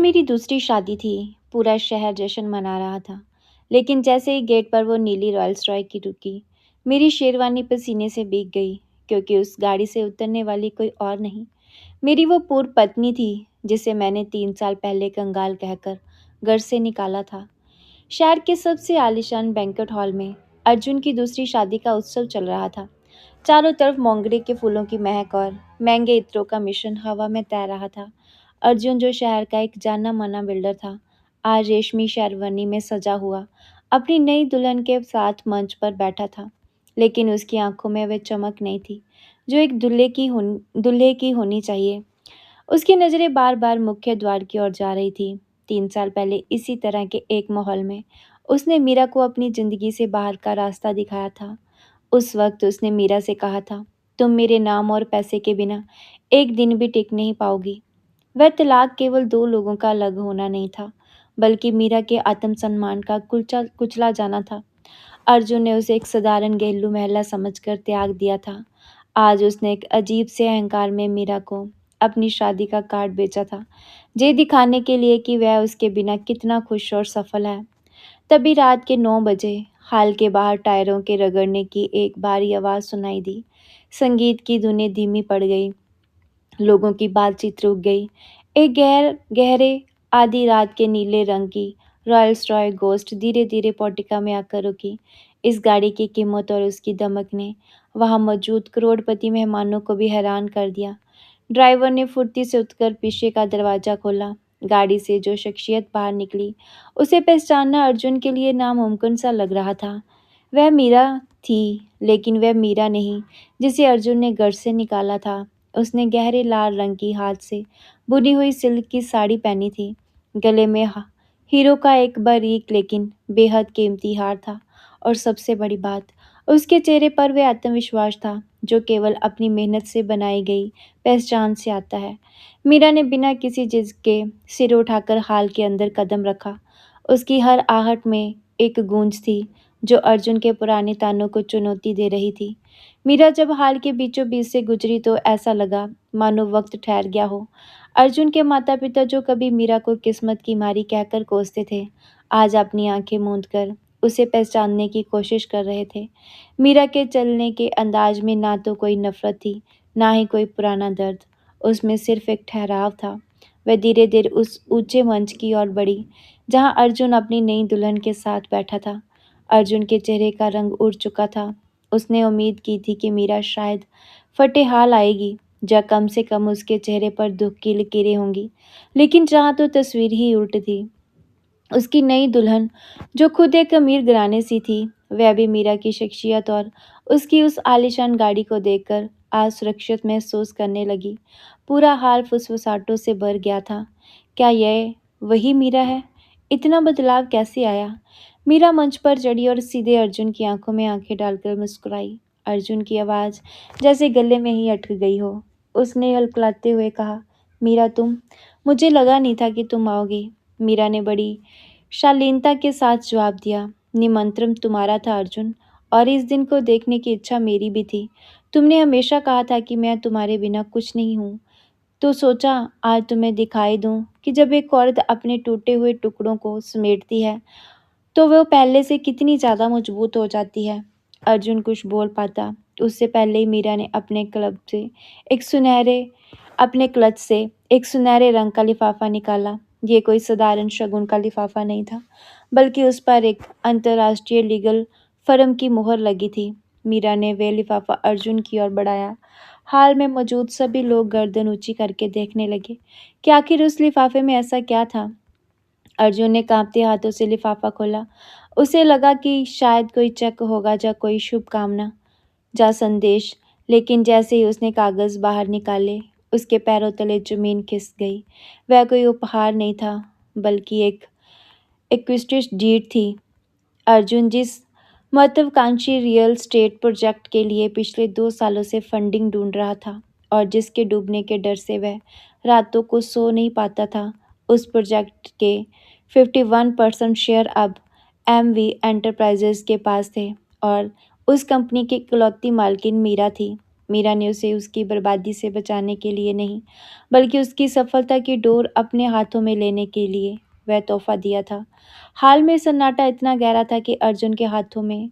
मेरी दूसरी शादी थी। पूरा शहर जश्न मना रहा था। लेकिन जैसे ही गेट पर वो नीली रॉयल्स रॉय की रुकी, मेरी शेरवानी पसीने से भीग गई, क्योंकि उस गाड़ी से उतरने वाली कोई और नहीं, मेरी वो पूर्व पत्नी थी, जिसे मैंने 3 साल पहले कंगाल कहकर घर से निकाला था। शहर के सबसे आलीशान बैंक्वेट हॉल में अर्जुन की दूसरी शादी का उत्सव चल रहा था। चारों तरफ मोंगरे के फूलों की महक और महंगे इत्रों का मिश्रण हवा में तैर रहा था। अर्जुन, जो शहर का एक जाना माना बिल्डर था, आज रेशमी शेरवानी में सजा हुआ अपनी नई दुल्हन के साथ मंच पर बैठा था। लेकिन उसकी आंखों में वह चमक नहीं थी जो एक दुल्हे की होनी चाहिए। उसकी नज़रें बार बार मुख्य द्वार की ओर जा रही थी। 3 साल पहले इसी तरह के एक माहौल में उसने मीरा को अपनी जिंदगी से बाहर का रास्ता दिखाया था। उस वक्त उसने मीरा से कहा था, तुम मेरे नाम और पैसे के बिना एक दिन भी टिक नहीं पाओगी। वह तलाक केवल दो लोगों का अलग होना नहीं था, बल्कि मीरा के आत्मसम्मान का कुचला जाना था। अर्जुन ने उसे एक साधारण घरेलू महिला समझकर त्याग दिया था। आज उसने एक अजीब से अहंकार में मीरा को अपनी शादी का कार्ड बेचा था, ये दिखाने के लिए कि वह उसके बिना कितना खुश और सफल है। तभी रात के 9 बजे हाल के बाहर टायरों के रगड़ने की एक भारी आवाज़ सुनाई दी। संगीत की धुनें धीमी पड़ गई। लोगों की बातचीत रुक गई। एक गहरे आधी रात के नीले रंग की रॉयल्स रॉय गोस्ट धीरे धीरे पोर्टिका में आकर रुकी। इस गाड़ी की कीमत और उसकी दमक ने वहां मौजूद करोड़पति मेहमानों को भी हैरान कर दिया। ड्राइवर ने फुर्ती से उठकर पीछे का दरवाज़ा खोला। गाड़ी से जो शख्सियत बाहर निकली, उसे पहचानना अर्जुन के लिए नामुमकिन सा लग रहा था। वह मीरा थी, लेकिन वह मीरा नहीं जिसे अर्जुन ने घर से निकाला था। उसने गहरे लाल रंग की हाथ से बुनी हुई सिल्क की साड़ी पहनी थी। गले में हीरो का एक बारीक लेकिन बेहद कीमती हार था। और सबसे बड़ी बात, उसके चेहरे पर वह आत्मविश्वास था जो केवल अपनी मेहनत से बनाई गई पहचान से आता है। मीरा ने बिना किसी जिद के सिर उठाकर हाल के अंदर कदम रखा। उसकी हर आहट में एक गूंज थी जो अर्जुन के पुराने तानों को चुनौती दे रही थी। मीरा जब हाल के बीचों बीच से गुजरी तो ऐसा लगा मानो वक्त ठहर गया हो। अर्जुन के माता पिता, जो कभी मीरा को किस्मत की मारी कहकर कोसते थे, आज अपनी आंखें मूंद कर उसे पहचानने की कोशिश कर रहे थे। मीरा के चलने के अंदाज में ना तो कोई नफरत थी, ना ही कोई पुराना दर्द। उसमें सिर्फ एक ठहराव था। वह धीरे धीरे उस ऊंचे मंच की ओर बढ़ी जहां अर्जुन अपनी नई दुल्हन के साथ बैठा था। अर्जुन के चेहरे का रंग उड़ चुका था। उसने उम्मीद की थी कि मीरा शायद फटेहाल आएगी, या कम से कम उसके चेहरे पर दुख की लकीरें होंगी। लेकिन जहाँ तो तस्वीर ही उल्ट थी। उसकी नई दुल्हन, जो खुद एक अमीर घराने सी थी, वह भी मीरा की शख्सियत और उसकी उस आलीशान गाड़ी को देखकर आज सुरक्षित महसूस करने लगी। पूरा हाल फुसफुसाहटों से भर गया था। क्या यह वही मीरा है? इतना बदलाव कैसे आया? मीरा मंच पर चढ़ी और सीधे अर्जुन की आंखों में आंखें डालकर मुस्कुराई। अर्जुन की आवाज़ जैसे गले में ही अटक गई हो। उसने हल्कलाते हुए कहा, मीरा तुम, मुझे लगा नहीं था कि तुम आओगी। मीरा ने बड़ी शालीनता के साथ जवाब दिया, निमंत्रण तुम्हारा था अर्जुन, और इस दिन को देखने की इच्छा मेरी भी थी। तुमने हमेशा कहा था कि मैं तुम्हारे बिना कुछ नहीं हूँ, तो सोचा आज तुम्हें दिखाई दूँ कि जब एक औरत अपने टूटे हुए टुकड़ों को समेटती है तो वह पहले से कितनी ज़्यादा मजबूत हो जाती है। अर्जुन कुछ बोल पाता उससे पहले ही मीरा ने अपने क्लच से एक सुनहरे रंग का लिफाफा निकाला। ये कोई साधारण शगुन का लिफाफा नहीं था, बल्कि उस पर एक अंतर्राष्ट्रीय लीगल फर्म की मुहर लगी थी। मीरा ने वह लिफाफा अर्जुन की ओर बढ़ाया। हाल में मौजूद सभी लोग गर्दन ऊंची करके देखने लगे कि आखिर उस लिफाफे में ऐसा क्या था। अर्जुन ने कांपते हाथों से लिफाफा खोला। उसे लगा कि शायद कोई चेक होगा या कोई शुभकामना जा संदेश। लेकिन जैसे ही उसने कागज बाहर निकाले, उसके पैरों तले जमीन खिसक गई। वह कोई उपहार नहीं था, बल्कि एक इक्विटी डीड थी। अर्जुन जिस महत्वाकांक्षी रियल स्टेट प्रोजेक्ट के लिए पिछले 2 सालों से फंडिंग ढूंढ रहा था और जिसके डूबने के डर से वह रातों को सो नहीं पाता था, उस प्रोजेक्ट के 51% शेयर अब एम वी एंटरप्राइजेज के पास थे। और उस कंपनी की इकलौती मालकिन मीरा थी। मीरा ने उसे उसकी बर्बादी से बचाने के लिए नहीं, बल्कि उसकी सफलता की डोर अपने हाथों में लेने के लिए वह तोहफा दिया था। हाल में सन्नाटा इतना गहरा था कि अर्जुन के हाथों में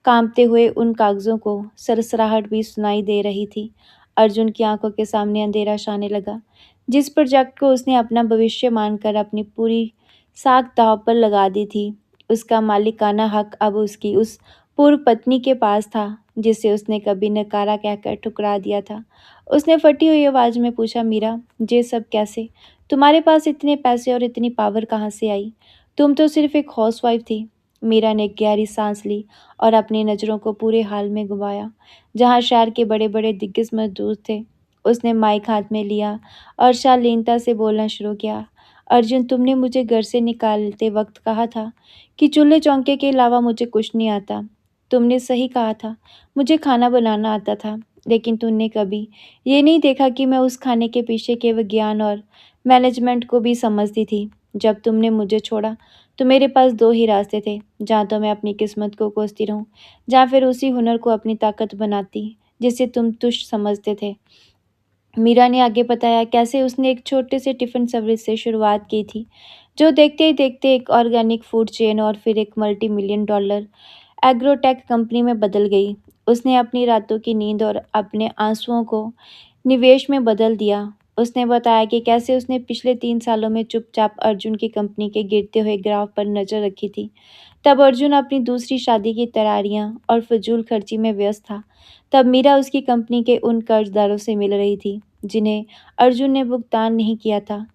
कांपते हुए उन कागजों को सरसराहट भी सुनाई दे रही थी। अर्जुन की आंखों के सामने अंधेरा छाने लगा। जिस प्रोजेक्ट को उसने अपना भविष्य मानकर अपनी पूरी साख दांव पर लगा दी थी, उसका मालिकाना हक अब उसकी उस पूर्व पत्नी के पास था, जिसे उसने कभी नकारा कहकर ठुकरा दिया था। उसने फटी हुई आवाज में पूछा, मीरा, ये सब कैसे? तुम्हारे पास इतने पैसे और इतनी पावर कहाँ से आई? तुम तो सिर्फ एक हाउसवाइफ थी। मीरा ने गहरी सांस ली और अपनी नज़रों को पूरे हाल में घुमाया, जहाँ शहर के बड़े बड़े दिग्गज मजदूर थे। उसने माइक हाथ में लिया और शालीनता से बोलना शुरू किया। अर्जुन, तुमने मुझे घर से निकालते वक्त कहा था कि चूल्हे चौके के अलावा मुझे कुछ नहीं आता। तुमने सही कहा था, मुझे खाना बनाना आता था, लेकिन तुमने कभी ये नहीं देखा कि मैं उस खाने के पीछे के विज्ञान और मैनेजमेंट को भी समझती थी। जब तुमने मुझे छोड़ा तो मेरे पास दो ही रास्ते थे, जहाँ तो मैं अपनी किस्मत को कोसती रहूं, या फिर उसी हुनर को अपनी ताकत बनाती जिसे तुम तुच्छ समझते थे। मीरा ने आगे बताया कैसे उसने एक छोटे से टिफ़िन सर्विस से शुरुआत की थी, जो देखते ही देखते एक ऑर्गेनिक फूड चेन और फिर एक multi million dollar agrotech company में बदल गई। उसने अपनी रातों की नींद और अपने आंसुओं को निवेश में बदल दिया। उसने बताया कि कैसे उसने पिछले 3 सालों में चुपचाप अर्जुन की कंपनी के गिरते हुए ग्राफ पर नज़र रखी थी। तब अर्जुन अपनी दूसरी शादी की तैयारियां और फिजूल खर्ची में व्यस्त था। तब मीरा उसकी कंपनी के उन कर्जदारों से मिल रही थी, जिन्हें अर्जुन ने भुगतान नहीं किया था।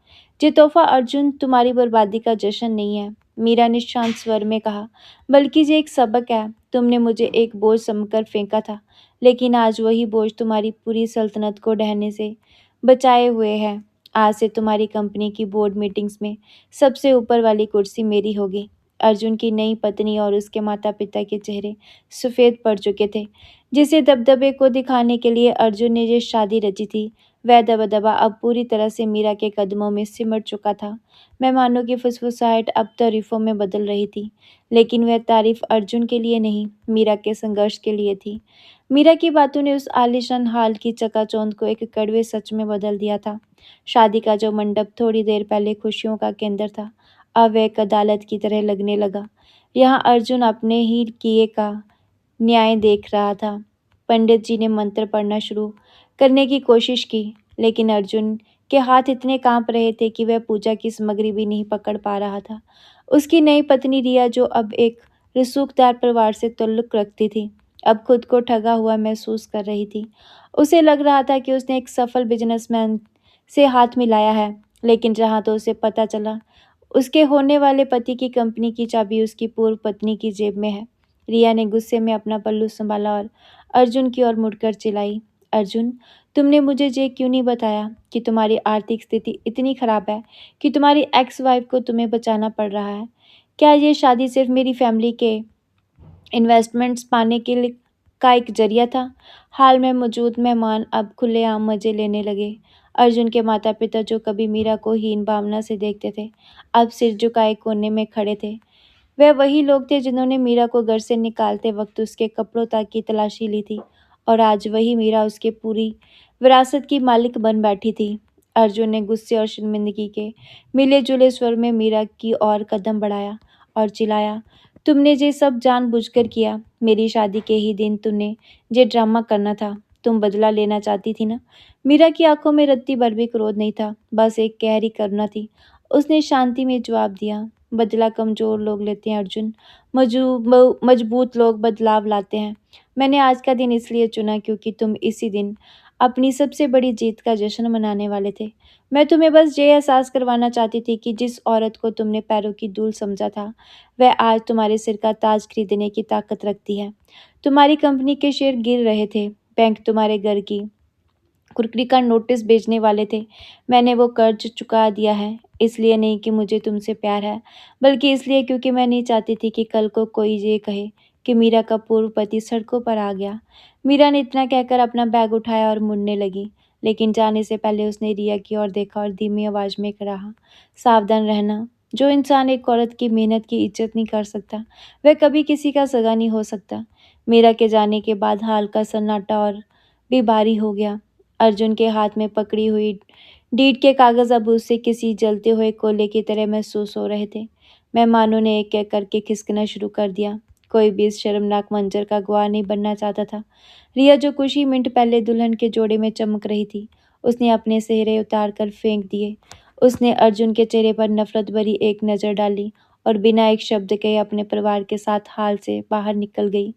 ये तोहफा अर्जुन तुम्हारी बर्बादी का जश्न नहीं है, मीरा ने शांत स्वर में कहा, बल्कि ये एक सबक है। तुमने मुझे एक बोझ समझकर फेंका था, लेकिन आज वही बोझ तुम्हारी पूरी सल्तनत को ढहने से बचाए हुए है। आज से तुम्हारी कंपनी की बोर्ड मीटिंग्स में सबसे ऊपर वाली कुर्सी मेरी होगी। अर्जुन की नई पत्नी और उसके माता-पिता के चेहरे सफ़ेद पड़ चुके थे। जिसे दबदबे को दिखाने के लिए अर्जुन ने ये शादी रची थी, वह दबदबा अब पूरी तरह से मीरा के कदमों में सिमट चुका था। मेहमानों की फुसफुसाहट अब तारीफों में बदल रही थी, लेकिन वह तारीफ अर्जुन के लिए नहीं, मीरा के संघर्ष के लिए थी। मीरा की बातों ने उस आलीशान हाल की चकाचौंध को एक कड़वे सच में बदल दिया था। शादी का जो मंडप थोड़ी देर पहले खुशियों का केंद्र था, अब वह एक अदालत की तरह लगने लगा। यहाँ अर्जुन अपने ही किए का न्याय देख रहा था। पंडित जी ने मंत्र पढ़ना शुरू करने की कोशिश की, लेकिन अर्जुन के हाथ इतने कांप रहे थे कि वह पूजा की सामग्री भी नहीं पकड़ पा रहा था। उसकी नई पत्नी रिया, जो अब एक रसूखदार परिवार से ताल्लुक रखती थी, अब खुद को ठगा हुआ महसूस कर रही थी। उसे लग रहा था कि उसने एक सफल बिजनेसमैन से हाथ मिलाया है, लेकिन जहाँ तो उसे पता चला उसके होने वाले पति की कंपनी की चाबी उसकी पूर्व पत्नी की जेब में है। रिया ने गुस्से में अपना पल्लू संभाला और अर्जुन की ओर मुड़कर चिल्लाई, अर्जुन, तुमने मुझे ये क्यों नहीं बताया कि तुम्हारी आर्थिक स्थिति इतनी खराब है कि तुम्हारी एक्स वाइफ को तुम्हें बचाना पड़ रहा है? क्या ये शादी सिर्फ मेरी फैमिली के इन्वेस्टमेंट्स पाने के लिए का एक जरिया था? हाल में मौजूद मेहमान अब खुलेआम मजे लेने लगे। अर्जुन के माता पिता, जो कभी मीरा को हीन भावना से देखते थे, अब सिर झुकाए कोने में खड़े थे। वह वही लोग थे जिन्होंने मीरा को घर से निकालते वक्त उसके कपड़ों तक की तलाशी ली थी, और आज वही मीरा उसके पूरी विरासत की मालिक बन बैठी थी। अर्जुन ने गुस्से और शर्मिंदगी के मिले जुले स्वर में मीरा की ओर कदम बढ़ाया और चिल्लाया, तुमने ये सब जानबूझकर किया। मेरी शादी के ही दिन तुमने ये ड्रामा करना था। तुम बदला लेना चाहती थी ना? मीरा की आंखों में रत्ती भर भी क्रोध नहीं था, बस एक गहरी करुणा थी। उसने शांति में जवाब दिया, बदला कमज़ोर लोग लेते हैं अर्जुन, मजबूत लोग बदलाव लाते हैं। मैंने आज का दिन इसलिए चुना क्योंकि तुम इसी दिन अपनी सबसे बड़ी जीत का जश्न मनाने वाले थे। मैं तुम्हें बस ये एहसास करवाना चाहती थी कि जिस औरत को तुमने पैरों की धूल समझा था, वह आज तुम्हारे सिर का ताज खरीदने की ताकत रखती है। तुम्हारी कंपनी के शेयर गिर रहे थे, बैंक तुम्हारे घर की कुर्की का नोटिस भेजने वाले थे। मैंने वो कर्ज चुका दिया है, इसलिए नहीं कि मुझे तुमसे प्यार है, बल्कि इसलिए क्योंकि मैं नहीं चाहती थी कि कल को कोई ये कहे कि मीरा का पूर्व पति सड़कों पर आ गया। मीरा ने इतना कहकर अपना बैग उठाया और मुड़ने लगी, लेकिन जाने से पहले उसने रिया की ओर देखा और धीमी आवाज में कहा, सावधान रहना। जो इंसान एक औरत की मेहनत की इज्जत नहीं कर सकता, वह कभी किसी का सगा नहीं हो सकता। मीरा के जाने के बाद हाल का सन्नाटा और भी भारी हो गया। अर्जुन के हाथ में पकड़ी हुई डीड के कागज अब उससे किसी जलते हुए कोयले की तरह महसूस हो रहे थे। मेहमानों ने एक एक करके खिसकना शुरू कर दिया। कोई भी इस शर्मनाक मंजर का गवाह नहीं बनना चाहता था। रिया, जो कुछ ही मिनट पहले दुल्हन के जोड़े में चमक रही थी, उसने अपने सेहरे उतार कर फेंक दिए। उसने अर्जुन के चेहरे पर नफरत भरी एक नज़र डाली और बिना एक शब्द कहे अपने परिवार के साथ हाल से बाहर निकल गई।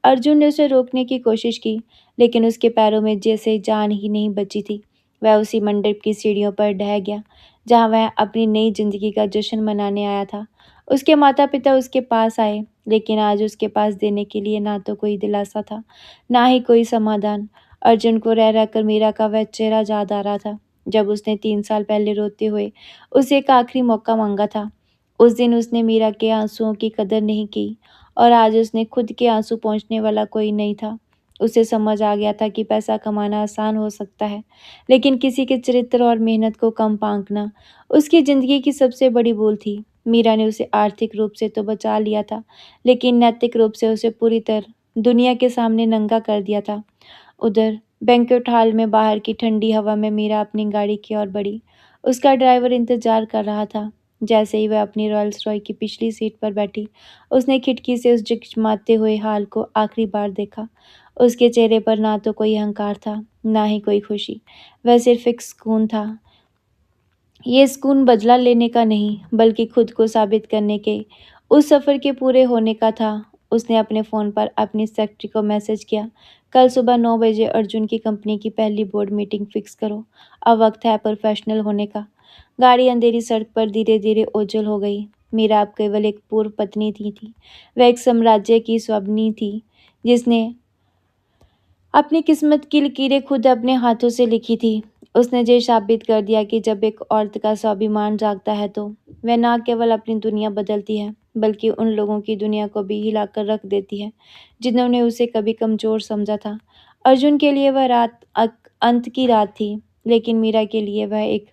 अर्जुन ने उसे रोकने की कोशिश की, लेकिन उसके पैरों में जैसे जान ही नहीं बची थी। वह उसी मंडप की सीढ़ियों पर ढह गया, जहां वह अपनी नई जिंदगी का जश्न मनाने आया था। उसके माता-पिता उसके पास आए, लेकिन आज उसके पास देने के लिए ना तो कोई दिलासा था, ना ही कोई समाधान। अर्जुन को रह रहकर मीरा का वह चेहरा याद आ रहा था, जब उसने 3 साल पहले रोते हुए उसे एक आखिरी मौका मांगा था। उस दिन उसने मीरा के आंसुओं की कदर नहीं की और आज उसने खुद के आंसू पोंछने वाला कोई नहीं था। उसे समझ आ गया था कि पैसा कमाना आसान हो सकता है, लेकिन किसी के चरित्र और मेहनत को कम आंकना उसकी जिंदगी की सबसे बड़ी भूल थी। मीरा ने उसे आर्थिक रूप से तो बचा लिया था, लेकिन नैतिक रूप से उसे पूरी तरह दुनिया के सामने नंगा कर दिया था। उधर बैंक्वेट हॉल में बाहर की ठंडी हवा में मीरा अपनी गाड़ी की ओर बढ़ी। उसका ड्राइवर इंतजार कर रहा था। जैसे ही वह अपनी रॉयल्स रॉय की पिछली सीट पर बैठी, उसने खिड़की से उस चिकचिमाते हुए हाल को आखिरी बार देखा। उसके चेहरे पर ना तो कोई अहंकार था, ना ही कोई खुशी। वह सिर्फ एक सुकून था। ये सुकून बदला लेने का नहीं, बल्कि खुद को साबित करने के उस सफ़र के पूरे होने का था। उसने अपने फ़ोन पर अपनी सेक्रेटरी को मैसेज किया, कल सुबह 9 बजे अर्जुन की कंपनी की पहली बोर्ड मीटिंग फिक्स करो। अब वक्त है प्रोफेशनल होने का। गाड़ी अंधेरी सड़क पर धीरे धीरे ओझल हो गई। मीरा अब केवल एक पूर्व पत्नी थी। वह एक साम्राज्य की स्वामिनी थी, जिसने अपनी किस्मत की लकीरें खुद अपने हाथों से लिखी थी। उसने ये साबित कर दिया कि जब एक औरत का स्वाभिमान जागता है तो वह न केवल अपनी दुनिया बदलती है, बल्कि उन लोगों की दुनिया को भी हिलाकर रख देती है, जिन्होंने उसे कभी कमज़ोर समझा था। अर्जुन के लिए वह रात अंत की रात थी, लेकिन मीरा के लिए वह एक